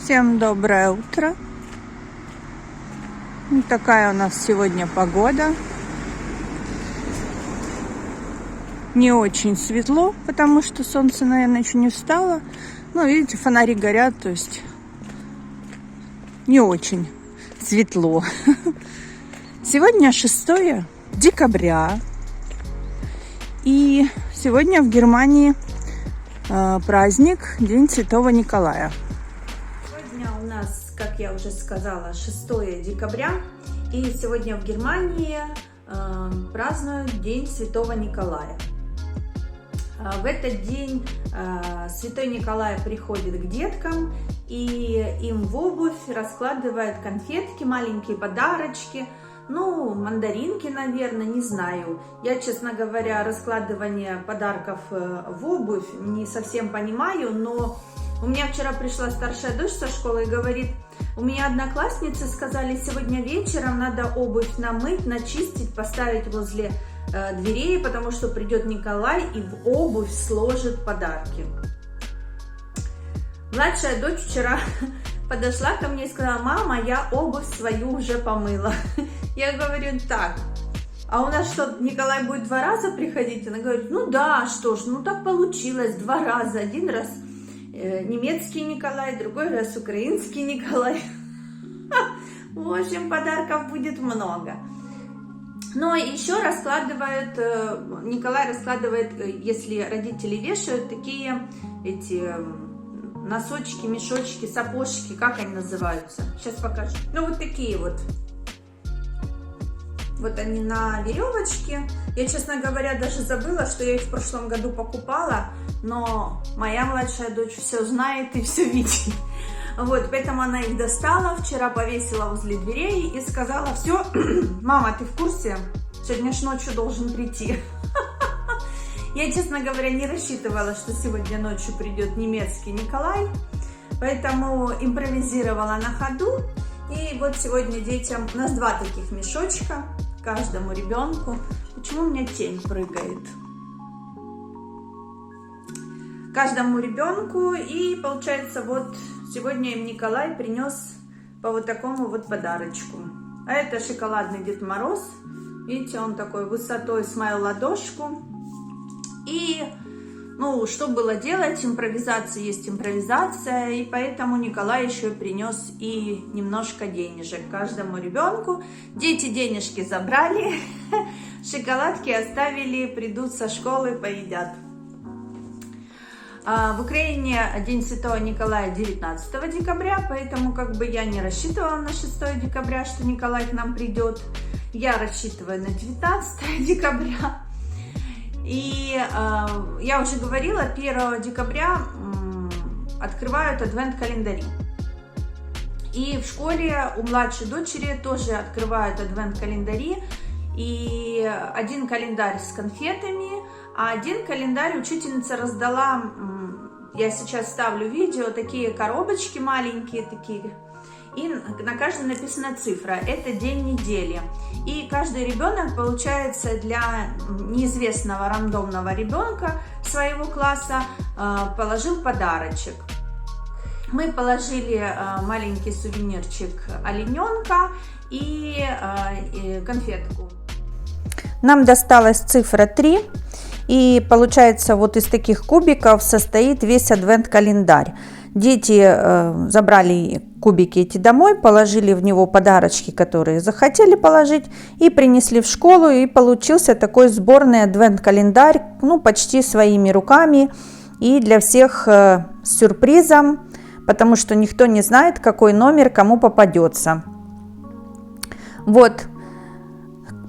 Всем доброе утро. Вот такая у нас сегодня погода. Не очень светло, потому что солнце, наверное, еще не встало. Но, видите, фонари горят, то есть не очень светло. Сегодня 6 декабря. И сегодня в Германии праздник, День Святого Николая. Сегодня у нас, как я уже сказала, 6 декабря. И сегодня в Германии празднуют День Святого Николая. В этот день Святой Николай приходит к деткам и им в обувь раскладывает конфетки, маленькие подарочки. Ну, мандаринки, наверное, не знаю. Я, честно говоря, раскладывание подарков в обувь не совсем понимаю, но у меня вчера пришла старшая дочь со школы и говорит, у меня одноклассницы сказали, сегодня вечером надо обувь намыть, начистить, поставить возле дверей, потому что придет Николай и в обувь сложит подарки. Младшая дочь вчера подошла ко мне и сказала, мама, я обувь свою уже помыла. Я говорю, так, а у нас что, Николай будет 2 раза приходить? Она говорит, ну да, что ж, ну так получилось, 2 раза. Один раз немецкий Николай, другой раз украинский Николай. В общем, подарков будет много. Но еще раскладывают, Николай раскладывает, если родители вешают, такие эти носочки, мешочки, сапожки, как они называются? Сейчас покажу. Ну, вот такие вот. Вот они на веревочке. Я, честно говоря, даже забыла, что я их в прошлом году покупала, но моя младшая дочь все знает и все видит. Вот, поэтому она их достала, вчера повесила возле дверей и сказала, все, мама, ты в курсе? Сегодня ж ночью должен прийти. Я, честно говоря, не рассчитывала, что сегодня ночью придет немецкий Николай, поэтому импровизировала на ходу. И вот сегодня детям, у нас 2 таких мешочка, каждому ребенку. Почему у меня тень прыгает? Каждому ребенку. И получается, вот сегодня им Николай принес по вот такому вот подарочку. А это шоколадный Дед Мороз. Видите, он такой высотой с мою ладошку. И, ну, что было делать? Импровизация есть импровизация. И поэтому Николай еще принес и немножко денежек каждому ребенку. Дети денежки забрали, шоколадки оставили, придут со школы, поедят. В Украине День Святого Николая 19 декабря, поэтому как бы я не рассчитывала на 6 декабря, что Николай к нам придет. Я рассчитываю на 19 декабря. И я уже говорила, 1 декабря открывают адвент-календари. И в школе у младшей дочери тоже открывают адвент-календари. И 1 календарь с конфетами, а 1 календарь учительница раздала, я сейчас ставлю видео, такие коробочки маленькие такие. И на каждой написана цифра, это день недели. И каждый ребенок, получается, для неизвестного рандомного ребенка своего класса положил подарочек. Мы положили маленький сувенирчик олененка и конфетку. Нам досталась цифра 3. И получается, вот из таких кубиков состоит весь адвент-календарь. Дети забрали кубики эти домой, положили в него подарочки, которые захотели положить, и принесли в школу, и получился такой сборный адвент-календарь, ну, почти своими руками, и для всех с сюрпризом, потому что никто не знает, какой номер кому попадется. Вот.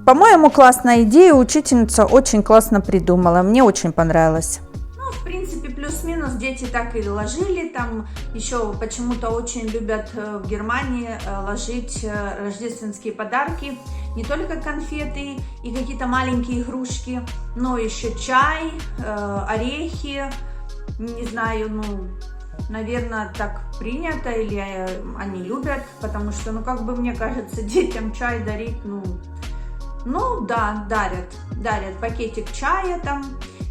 По-моему, классная идея, учительница очень классно придумала, мне очень понравилось. Ну, в принципе, плюс-минус дети так и ложили, там еще почему-то очень любят в Германии ложить рождественские подарки, не только конфеты и какие-то маленькие игрушки, но еще чай, орехи, не знаю, ну, наверное, так принято или они любят, потому что, ну, как бы мне кажется, детям чай дарить, ну да, дарят пакетик чая там,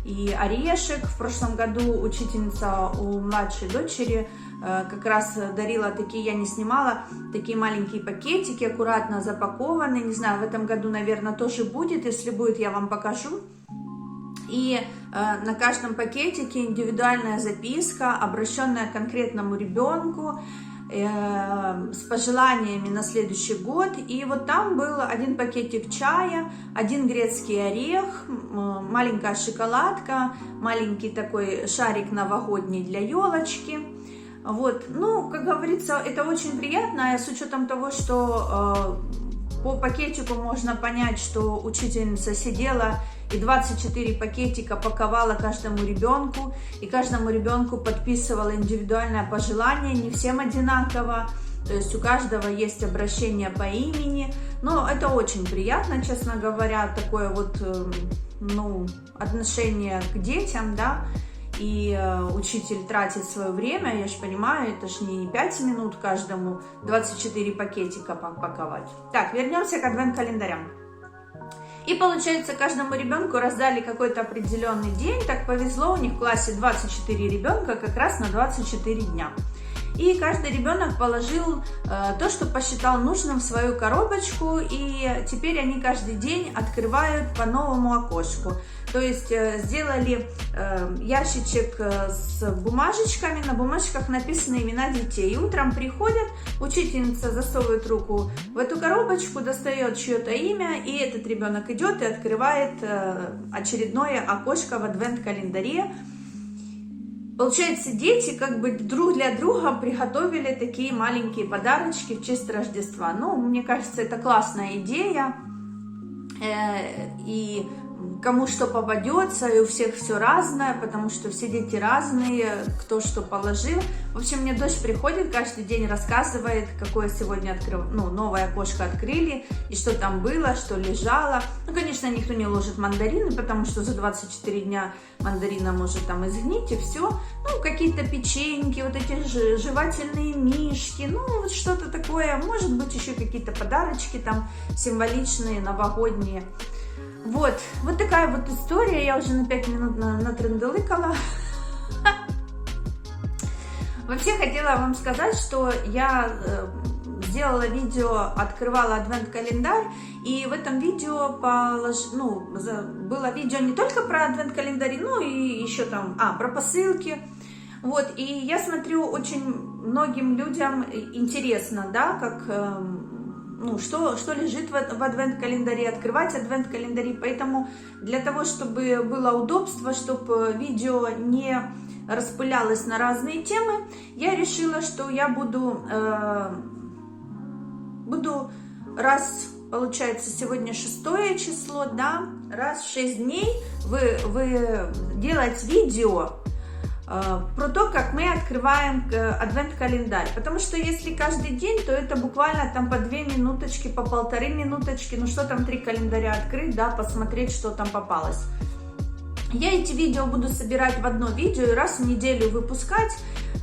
и орешек. В прошлом году учительница у младшей дочери как раз дарила такие, я не снимала, такие маленькие пакетики, аккуратно запакованные. Не знаю, в этом году, наверное, тоже будет. Если будет, я вам покажу. И на каждом пакетике индивидуальная записка, обращенная к конкретному ребенку, с пожеланиями на следующий год. И вот там был один пакетик чая, один грецкий орех, маленькая шоколадка, маленький такой шарик новогодний для елочки. Вот, ну, как говорится, это очень приятно, с учетом того, что по пакетику можно понять, что учительница сидела и 24 пакетика паковала каждому ребенку, и каждому ребенку подписывала индивидуальное пожелание, не всем одинаково, то есть у каждого есть обращение по имени, но это очень приятно, честно говоря, такое вот, ну, отношение к детям, да, и учитель тратит свое время, я же понимаю, это ж не 5 минут каждому 24 пакетика паковать. Так, вернемся к адвент-календарям. И получается, каждому ребенку раздали какой-то определенный день, так повезло, у них в классе 24 ребенка как раз на 24 дня. И каждый ребенок положил то, что посчитал нужным в свою коробочку, и теперь они каждый день открывают по новому окошку. То есть сделали ящичек с бумажечками, на бумажках написаны имена детей. И утром приходят, учительница засовывает руку в эту коробочку, достает чье-то имя, и этот ребенок идет и открывает очередное окошко в адвент-календаре. Получается, дети как бы друг для друга приготовили такие маленькие подарочки в честь Рождества. Ну, мне кажется, это классная идея. И кому что попадется, и у всех все разное, потому что все дети разные, кто что положил. В общем, мне дочь приходит каждый день, рассказывает, какое сегодня новое окошко открыли, и что там было, что лежало. Ну, конечно, никто не ложит мандарины, потому что за 24 дня мандарина может там изгнить, и все. Ну, какие-то печеньки, вот эти жевательные мишки, ну, вот что-то такое. Может быть, еще какие-то подарочки там символичные, новогодние. Вот такая вот история, я уже на 5 минут натрындалыкала. Вообще хотела вам сказать, что я сделала видео, открывала адвент-календарь, и в этом видео было видео не только про адвент-календарь, но и еще там, про посылки. Вот, и я смотрю, очень многим людям интересно, да, как... что лежит в адвент-календаре, открывать адвент-календари. Поэтому для того, чтобы было удобство, чтобы видео не распылялось на разные темы, я решила, что я буду получается, сегодня 6 число, да, раз в 6 дней вы делать видео про то, как мы открываем адвент-календарь. Потому что если каждый день, то это буквально там по 2 минуточки, по 1,5 минуточки, ну что там 3 календаря открыть, да, посмотреть, что там попалось. Я эти видео буду собирать в одно видео и раз в неделю выпускать,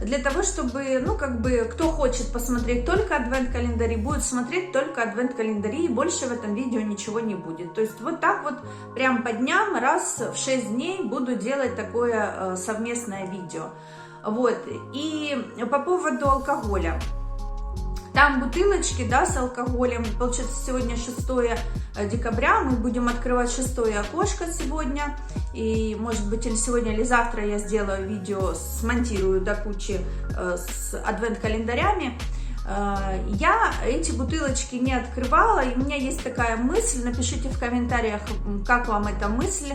для того, чтобы, кто хочет посмотреть только адвент-календари, будет смотреть только адвент-календари, и больше в этом видео ничего не будет. То есть вот так вот, прям по дням, раз в 6 дней буду делать такое совместное видео. Вот, и по поводу алкоголя. Там бутылочки, да, с алкоголем. Получается, сегодня 6 декабря, мы будем открывать 6-е окошко сегодня. И, может быть, или сегодня, или завтра я сделаю видео, смонтирую до кучи с адвент-календарями. Я эти бутылочки не открывала, и у меня есть такая мысль, напишите в комментариях, как вам эта мысль,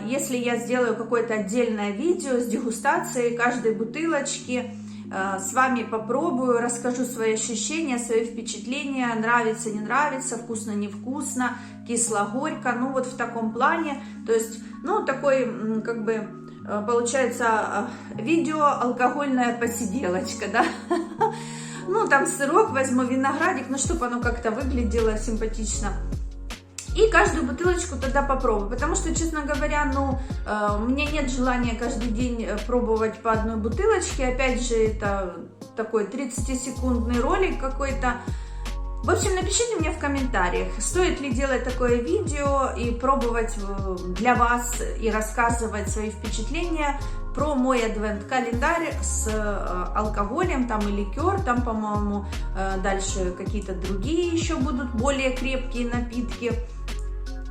если я сделаю какое-то отдельное видео с дегустацией каждой бутылочки, с вами попробую, расскажу свои ощущения, свои впечатления, нравится, не нравится, вкусно, не вкусно, кисло, горько, ну вот в таком плане, то есть, ну такой, как бы, получается, видео алкогольная посиделочка, да, ну там сырок возьму, виноградик, ну чтобы оно как-то выглядело симпатично. И каждую бутылочку тогда попробую, потому что, честно говоря, у меня нет желания каждый день пробовать по одной бутылочке. Опять же, это такой 30-секундный ролик какой-то. В общем, напишите мне в комментариях, стоит ли делать такое видео и пробовать для вас и рассказывать свои впечатления про мой адвент-календарь с алкоголем, там и ликер, там, по-моему, дальше какие-то другие еще будут более крепкие напитки.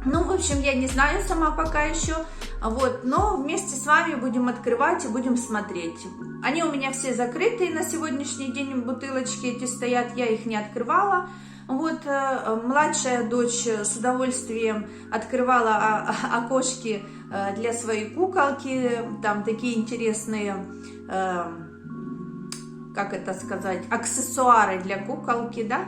Ну, в общем, я не знаю сама пока еще, вот, но вместе с вами будем открывать и будем смотреть. Они у меня все закрытые на сегодняшний день, бутылочки эти стоят, я их не открывала. Вот, младшая дочь с удовольствием открывала окошки для своей куколки, там такие интересные, как это сказать, аксессуары для куколки, да.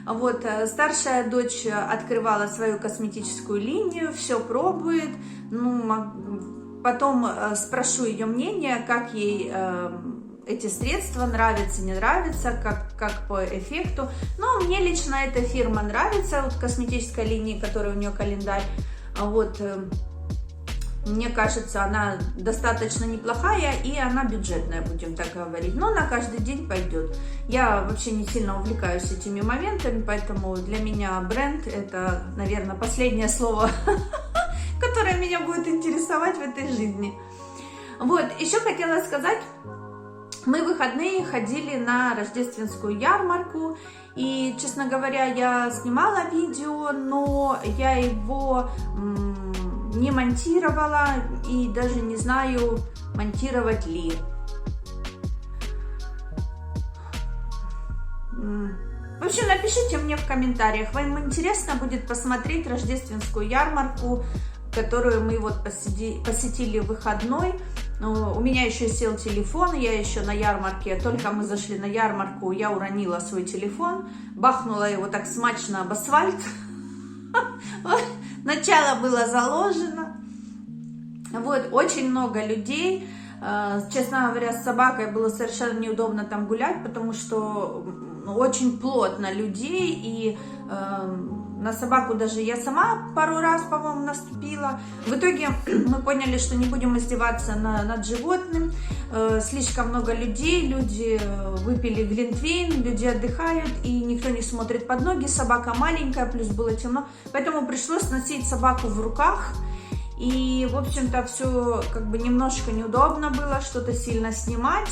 Вот, старшая дочь открывала свою косметическую линию, все пробует, ну, потом спрошу ее мнение, как ей эти средства нравятся, не нравятся, как по эффекту. Но мне лично эта фирма нравится, вот косметическая линия, которая у нее календарь, вот, мне кажется, она достаточно неплохая и она бюджетная, будем так говорить. Но на каждый день пойдет. Я вообще не сильно увлекаюсь этими моментами, поэтому для меня бренд это, наверное, последнее слово, которое меня будет интересовать в этой жизни. Вот, еще хотела сказать, мы в выходные ходили на рождественскую ярмарку. И, честно говоря, я снимала видео, но я его не монтировала и даже не знаю, монтировать ли. В общем, напишите мне в комментариях, вам интересно будет посмотреть рождественскую ярмарку, которую мы вот посетили в выходной. У меня еще сел телефон, я еще на ярмарке, только мы зашли на ярмарку, я уронила свой телефон, бахнула его так смачно об асфальт. Начало было заложено. Вот, очень много людей. Честно говоря, с собакой было совершенно неудобно там гулять, потому что очень плотно людей, и на собаку даже я сама пару раз, по-моему, наступила. В итоге мы поняли, что не будем издеваться над животным. Слишком много людей, люди выпили глинтвейн, люди отдыхают, и никто не смотрит под ноги. Собака маленькая, плюс было темно, поэтому пришлось носить собаку в руках. И, в общем-то, все как бы немножко неудобно было, что-то сильно снимать.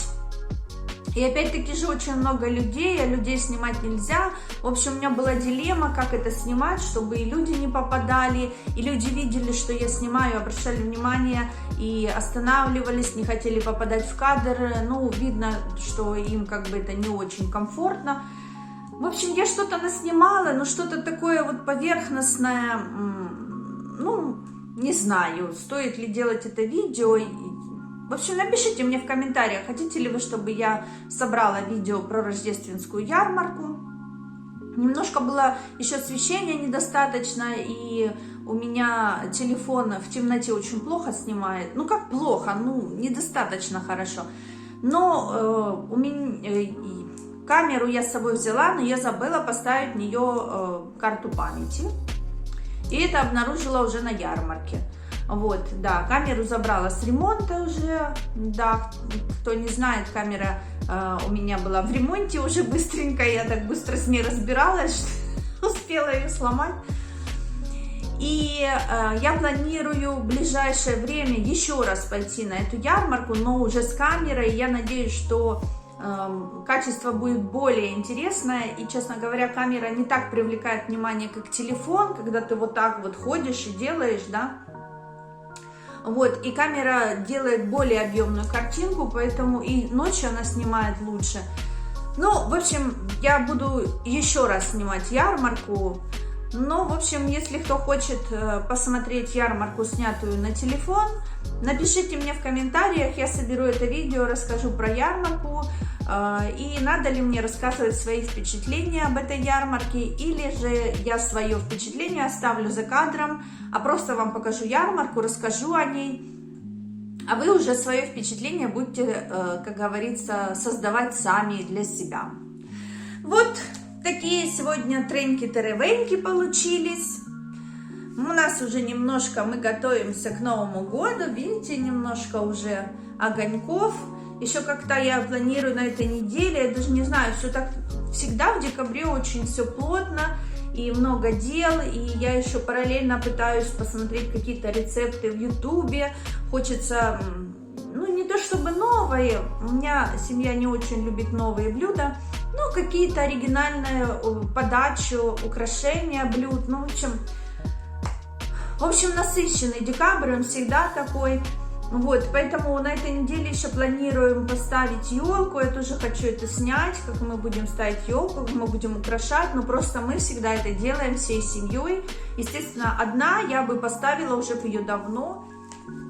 И опять-таки же очень много людей, а людей снимать нельзя. В общем, у меня была дилемма, как это снимать, чтобы и люди не попадали, и люди видели, что я снимаю, обращали внимание и останавливались, не хотели попадать в кадр. Ну, видно, что им как бы это не очень комфортно. В общем, я что-то наснимала, но что-то такое вот поверхностное, ну, не знаю, стоит ли делать это видео. В общем, напишите мне в комментариях, хотите ли вы, чтобы я собрала видео про рождественскую ярмарку. Немножко было еще освещения недостаточно, и у меня телефон в темноте очень плохо снимает. Ну, как плохо, ну, недостаточно хорошо. Но у меня камеру я с собой взяла, но я забыла поставить в нее карту памяти. И это обнаружила уже на ярмарке. Вот, да, камеру забрала с ремонта уже, да, кто не знает, камера у меня была в ремонте уже быстренько, я так быстро с ней разбиралась, что успела ее сломать. И я планирую в ближайшее время еще раз пойти на эту ярмарку, но уже с камерой. Я надеюсь, что качество будет более интересное, и, честно говоря, камера не так привлекает внимание, как телефон, когда ты вот так вот ходишь и делаешь, да. Вот, и камера делает более объемную картинку, поэтому и ночью она снимает лучше. Ну, в общем, я буду еще раз снимать ярмарку. Но, в общем, если кто хочет посмотреть ярмарку, снятую на телефон, напишите мне в комментариях, я соберу это видео, расскажу про ярмарку. И надо ли мне рассказывать свои впечатления об этой ярмарке, или же я свое впечатление оставлю за кадром, а просто вам покажу ярмарку, расскажу о ней, а вы уже свое впечатление будете, как говорится, создавать сами для себя. Вот такие сегодня треньки-теревеньки получились. У нас уже немножко, мы готовимся к Новому году, видите, немножко уже огоньков. Еще как-то я планирую на этой неделе, я даже не знаю, все так всегда в декабре очень все плотно и много дел, и я еще параллельно пытаюсь посмотреть какие-то рецепты в ютубе, хочется, ну не то чтобы новые, у меня семья не очень любит новые блюда, но какие-то оригинальные подачи, украшения блюд, ну в общем насыщенный декабрь, он всегда такой. Вот, поэтому на этой неделе еще планируем поставить елку, я тоже хочу это снять, как мы будем ставить елку, как мы будем украшать, но просто мы всегда это делаем всей семьей. Естественно, одна я бы поставила уже ее давно.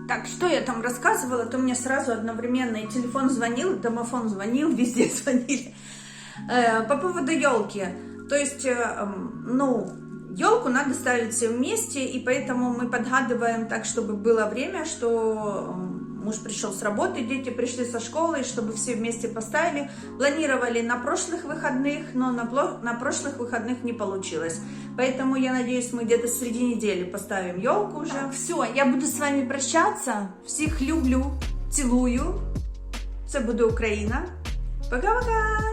Так, что я там рассказывала, то мне сразу одновременно и телефон звонил, и домофон звонил, везде звонили. По поводу елки, то есть, елку надо ставить все вместе, и поэтому мы подгадываем так, чтобы было время, что муж пришел с работы, дети пришли со школы, чтобы все вместе поставили. Планировали на прошлых выходных, но на прошлых выходных не получилось. Поэтому я надеюсь, мы где-то среди недели поставим елку уже. Все, я буду с вами прощаться. Всех люблю, целую. Це буде Україна. Пока-пока!